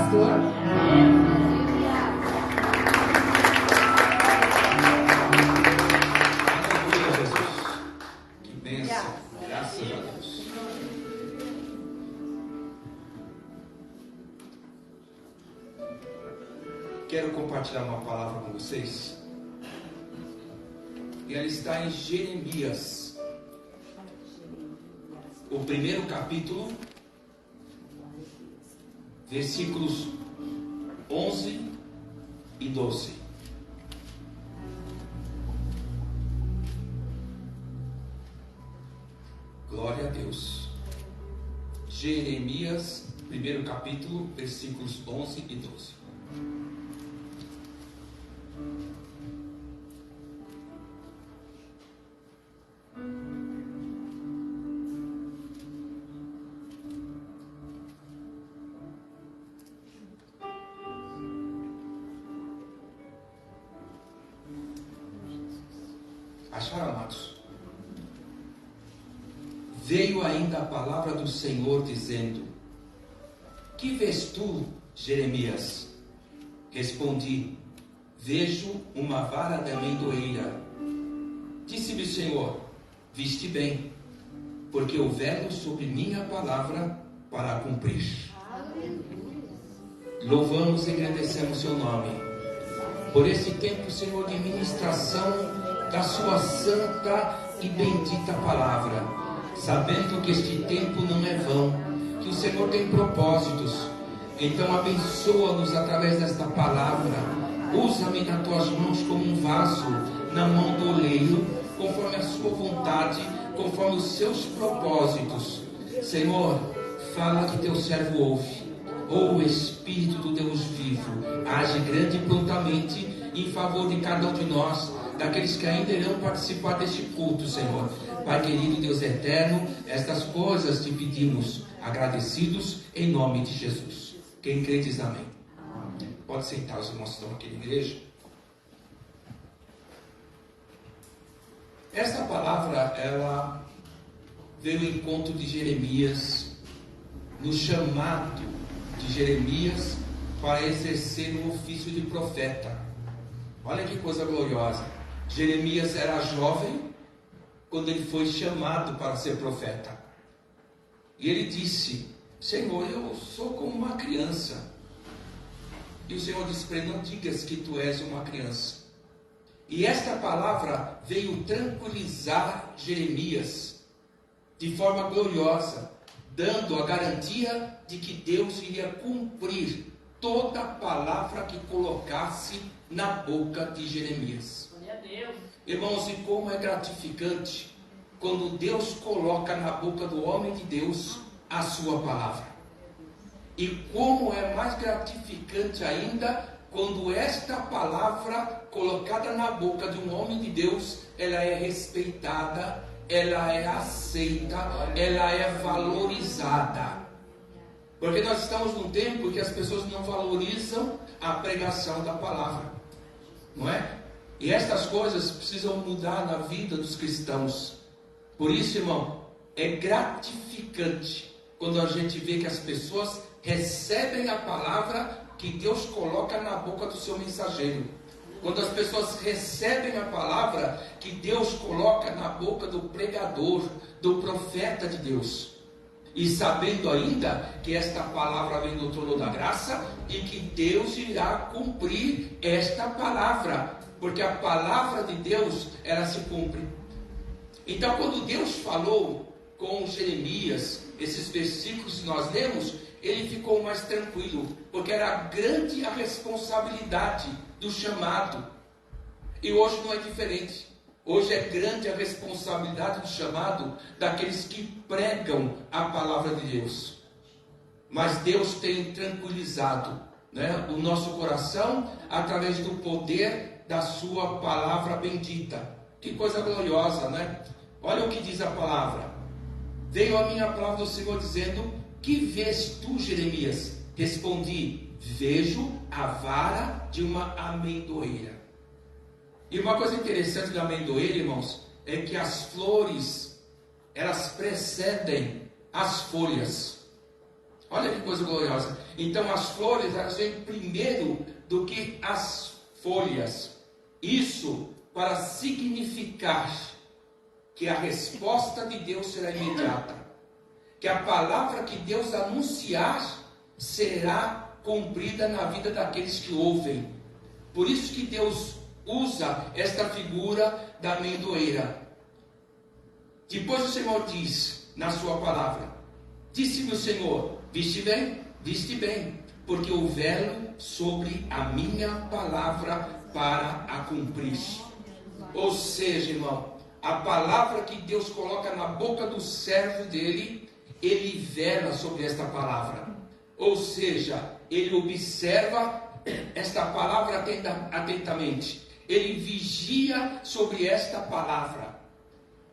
pastor? Aleluia, Jesus. Que bênção. Graças a Deus. Quero compartilhar uma palavra com vocês. E ela está em Jeremias, o primeiro capítulo, versículos 11 e 12. Glória a Deus. Jeremias, primeiro capítulo, versículos 11 e 12. Acharam, amados? Veio ainda a palavra do Senhor dizendo: que vês tu, Jeremias? Respondi: vejo uma vara de amendoeira. Disse-me o Senhor: viste bem, porque eu velo sobre minha palavra para cumprir. Louvamos e agradecemos seu nome por esse tempo, Senhor, de ministração da sua santa e bendita palavra, sabendo que este tempo não é vão, que o Senhor tem propósitos. Então abençoa-nos através desta palavra. Usa-me nas tuas mãos como um vaso na mão do oleiro, conforme a sua vontade, conforme os seus propósitos. Senhor, fala que teu servo ouve. Oh Espírito do Deus vivo, age grande e prontamente em favor de cada um de nós, daqueles que ainda irão participar deste culto, Senhor. Pai querido, Deus eterno, estas coisas te pedimos, agradecidos em nome de Jesus. Quem crê diz amém. Pode sentar, os irmãos estão aqui na igreja. Esta palavra, ela veio ao encontro de Jeremias, no chamado de Jeremias para exercer o ofício de profeta. Olha que coisa gloriosa. Jeremias era jovem quando ele foi chamado para ser profeta. E ele disse: Senhor, eu sou como uma criança. E o Senhor disse para ele: não digas que tu és uma criança. E esta palavra veio tranquilizar Jeremias de forma gloriosa, dando a garantia de que Deus iria cumprir toda a palavra que colocasse na boca de Jeremias. Irmãos, e como é gratificante quando Deus coloca na boca do homem de Deus a sua palavra. E como é mais gratificante ainda quando esta palavra colocada na boca de um homem de Deus, ela é respeitada, ela é aceita, ela é valorizada. Porque nós estamos num tempo que as pessoas não valorizam a pregação da palavra, não é? E estas coisas precisam mudar na vida dos cristãos. Por isso, irmão, é gratificante quando a gente vê que as pessoas recebem a palavra que Deus coloca na boca do seu mensageiro. Quando as pessoas recebem a palavra que Deus coloca na boca do pregador, do profeta de Deus. E sabendo ainda que esta palavra vem do trono da graça e que Deus irá cumprir esta palavra. Porque a palavra de Deus, ela se cumpre. Então, quando Deus falou com Jeremias, esses versículos que nós lemos, ele ficou mais tranquilo, porque era grande a responsabilidade do chamado. E hoje não é diferente. Hoje é grande a responsabilidade do chamado daqueles que pregam a palavra de Deus. Mas Deus tem tranquilizado, né, o nosso coração através do poder da sua palavra bendita. Que coisa gloriosa, né? Olha o que diz a palavra. Veio a minha palavra do Senhor dizendo: que vês tu, Jeremias? Respondi: vejo a vara de uma amendoeira. E uma coisa interessante da amendoeira, irmãos, é que as flores, elas precedem as folhas. Olha que coisa gloriosa. Então as flores, elas vêm primeiro do que as folhas. Isso para significar que a resposta de Deus será imediata. Que a palavra que Deus anunciar será cumprida na vida daqueles que ouvem. Por isso que Deus usa esta figura da amendoeira. Depois o Senhor diz na sua palavra: disse-me o Senhor, viste bem, porque o velo sobre a minha palavra para a cumprir. Ou seja, irmão, a palavra que Deus coloca na boca do servo dele, ele vela sobre esta palavra. Ou seja, ele observa esta palavra atentamente. Ele vigia sobre esta palavra.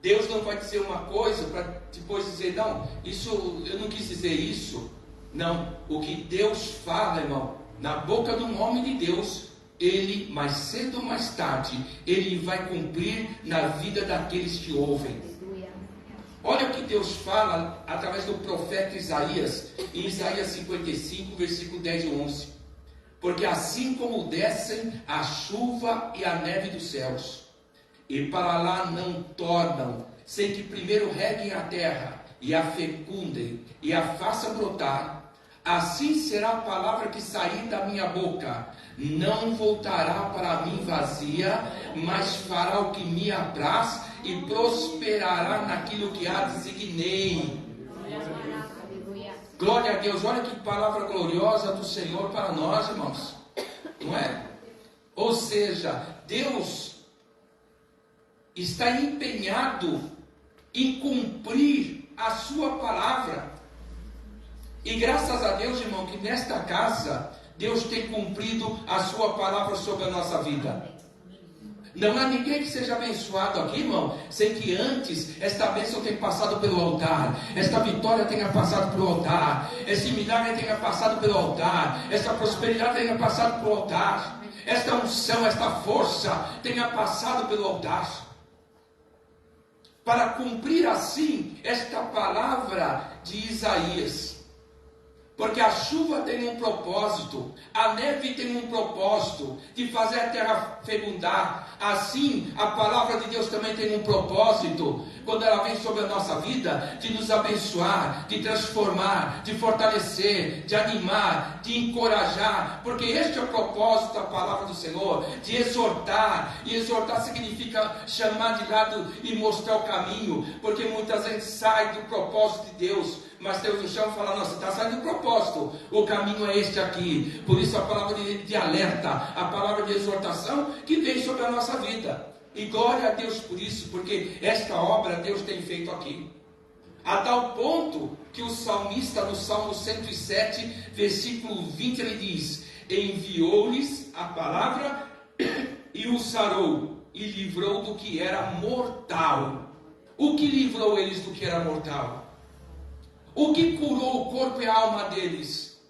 Deus não vai dizer uma coisa para depois dizer, não, isso eu não quis dizer isso. Não, o que Deus fala, irmão, na boca de um homem de Deus, ele, mais cedo ou mais tarde, ele vai cumprir na vida daqueles que ouvem. Olha o que Deus fala através do profeta Isaías, em Isaías 55, versículo 10 e 11. Porque assim como descem a chuva e a neve dos céus, e para lá não tornam, sem que primeiro reguem a terra, e a fecundem, e a façam brotar, assim será a palavra que sair da minha boca. Não voltará para mim vazia, mas fará o que me apraz, e prosperará naquilo que a designei. Glória a Deus. Olha que palavra gloriosa do Senhor para nós, irmãos. Não é? Ou seja, Deus está empenhado em cumprir a sua palavra. E graças a Deus, irmão, que nesta casa Deus tem cumprido a sua palavra sobre a nossa vida. Não há ninguém que seja abençoado aqui, irmão, sem que antes esta bênção tenha passado pelo altar, esta vitória tenha passado pelo altar, esse milagre tenha passado pelo altar, esta prosperidade tenha passado pelo altar, esta unção, esta força tenha passado pelo altar. Para cumprir assim esta palavra de Isaías. Porque a chuva tem um propósito, a neve tem um propósito de fazer a terra fecundar. Assim, a palavra de Deus também tem um propósito, quando ela vem sobre a nossa vida, de nos abençoar, de transformar, de fortalecer, de animar, de encorajar. Porque este é o propósito da palavra do Senhor, de exortar. E exortar significa chamar de lado e mostrar o caminho. Porque muitas vezes sai do propósito de Deus. Mas Deus nos chama e fala, nossa, está saindo do propósito, o caminho é este aqui. Por isso a palavra de alerta, a palavra de exortação que vem sobre a nossa vida. E glória a Deus por isso, porque esta obra Deus tem feito aqui. A tal ponto que o salmista no Salmo 107, versículo 20, ele diz, enviou-lhes a palavra e os sarou, e livrou do que era mortal. O que livrou eles do que era mortal? O que curou o corpo e a alma deles?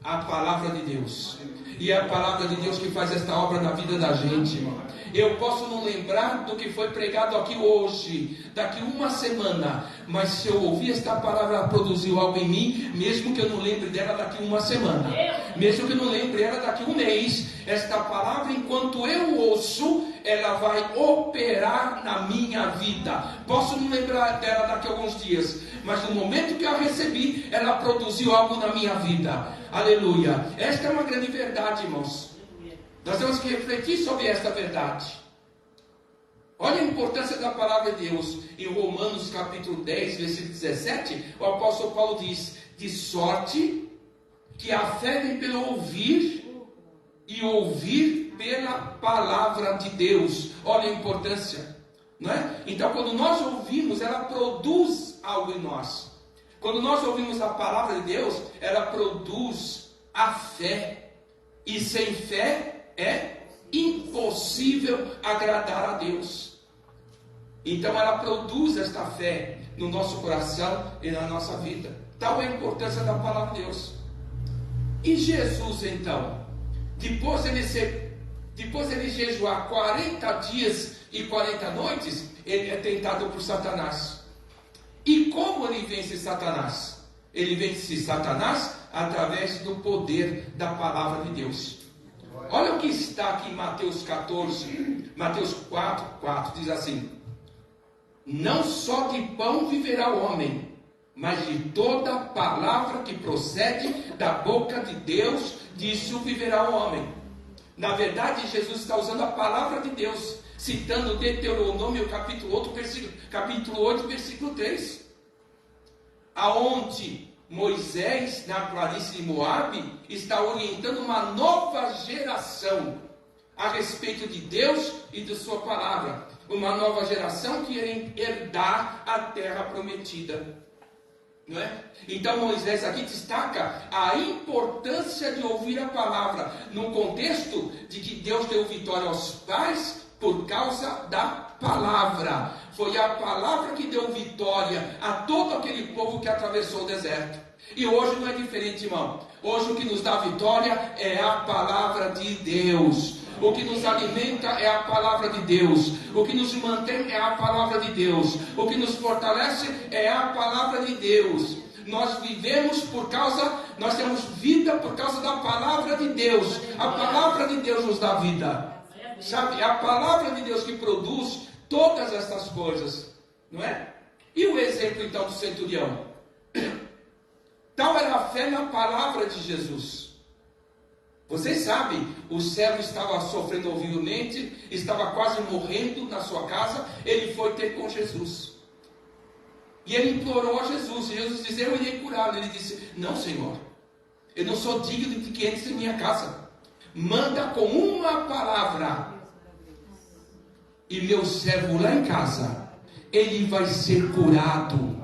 A palavra de Deus. E é a palavra de Deus que faz esta obra na vida da gente, irmão. Eu posso não lembrar do que foi pregado aqui hoje, daqui uma semana, mas se eu ouvir esta palavra, ela produziu algo em mim, mesmo que eu não lembre dela daqui uma semana, mesmo que eu não lembre dela daqui um mês, esta palavra, enquanto eu ouço, ela vai operar na minha vida. Posso não lembrar dela daqui a alguns dias, mas no momento que eu a recebi, ela produziu algo na minha vida. Aleluia. Esta é uma grande verdade, irmãos. Nós temos que refletir sobre esta verdade. Olha a importância da palavra de Deus. Em Romanos capítulo 10, versículo 17, o apóstolo Paulo diz, de sorte que a fé vem pelo ouvir, e ouvir pela palavra de Deus. Olha a importância, não é? Então quando nós ouvimos, ela produz algo em nós. Quando nós ouvimos a palavra de Deus, ela produz a fé. E sem fé é impossível agradar a Deus. Então ela produz esta fé no nosso coração e na nossa vida. Tal é a importância da palavra de Deus. E Jesus então, depois ele jejuar 40 dias e 40 noites, ele é tentado por Satanás. E como ele vence Satanás? Ele vence Satanás através do poder da palavra de Deus. Olha o que está aqui em Mateus 14, Mateus 4, diz assim: não só de pão viverá o homem, mas de toda palavra que procede da boca de Deus, disso viverá o homem. Na verdade, Jesus está usando a palavra de Deus, citando Deuteronômio capítulo 8, versículo 3, aonde Moisés, na planície de Moabe, está orientando uma nova geração a respeito de Deus e de sua palavra. Uma nova geração que irá herdar a terra prometida. Não é? Então Moisés aqui destaca a importância de ouvir a palavra, no contexto de que Deus deu vitória aos pais por causa da palavra. Foi a palavra que deu vitória a todo aquele povo que atravessou o deserto. E hoje não é diferente, irmão. Hoje o que nos dá vitória é a palavra de Deus. O que nos alimenta é a palavra de Deus. O que nos mantém é a palavra de Deus. O que nos fortalece é a palavra de Deus. Nós vivemos nós temos vida por causa da palavra de Deus. A palavra de Deus nos dá vida. Sabe, é a palavra de Deus que produz todas essas coisas, não é? E o exemplo então do centurião? Tal era a fé na palavra de Jesus. Vocês sabem, o servo estava sofrendo horrivelmente, estava quase morrendo na sua casa, ele foi ter com Jesus. E ele implorou a Jesus, e Jesus disse: eu irei curá-lo. Ele disse: não, Senhor, eu não sou digno de que entres em minha casa. Manda com uma palavra, e meu servo lá em casa, ele vai ser curado.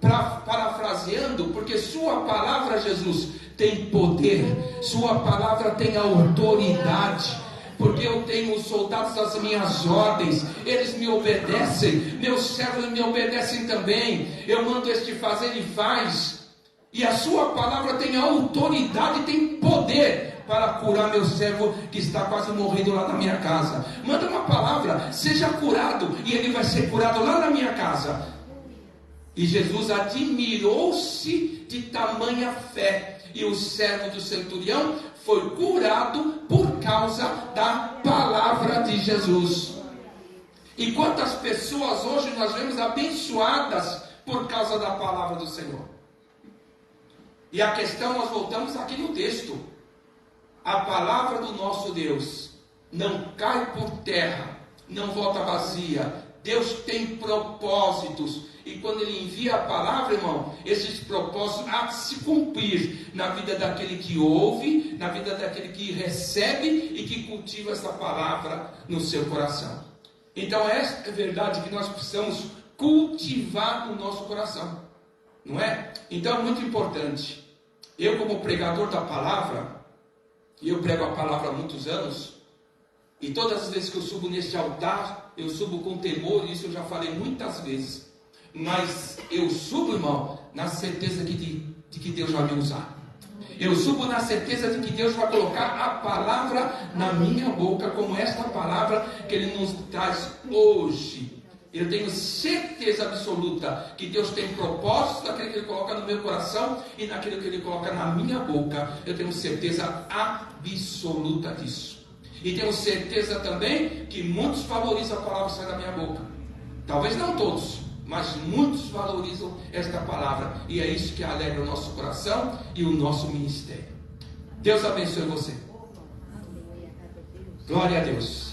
Parafraseando, porque sua palavra, Jesus, tem poder, sua palavra tem autoridade, porque eu tenho os soldados das minhas ordens, eles me obedecem, meus servos me obedecem também, eu mando este fazer, ele faz, e a sua palavra tem autoridade, tem poder para curar meu servo que está quase morrendo lá na minha casa. Manda uma palavra, seja curado, e ele vai ser curado lá na minha casa. E Jesus admirou-se de tamanha fé, e o servo do centurião foi curado por causa da palavra de Jesus. E quantas pessoas hoje nós vemos abençoadas por causa da palavra do Senhor? E a questão, nós voltamos aqui no texto: a palavra do nosso Deus não cai por terra, não volta vazia. Deus tem propósitos, e quando Ele envia a palavra, irmão, esses propósitos há de se cumprir na vida daquele que ouve, na vida daquele que recebe e que cultiva essa palavra no seu coração. Então essa é a verdade que nós precisamos cultivar no nosso coração, não é? Então é muito importante. Eu, como pregador da palavra, e eu prego a palavra há muitos anos, e todas as vezes que eu subo neste altar, eu subo com temor, e isso eu já falei muitas vezes, mas eu subo, irmão, na certeza de que Deus vai me usar. Eu subo na certeza de que Deus vai colocar a palavra na minha boca, como esta palavra que Ele nos traz hoje. Eu tenho certeza absoluta que Deus tem propósito naquilo que Ele coloca no meu coração e naquilo que Ele coloca na minha boca. Eu tenho certeza absoluta disso. E tenho certeza também que muitos valorizam a palavra que sai da minha boca. Talvez não todos, mas muitos valorizam esta palavra. E é isso que alegra o nosso coração e o nosso ministério. Deus abençoe você. Glória a Deus.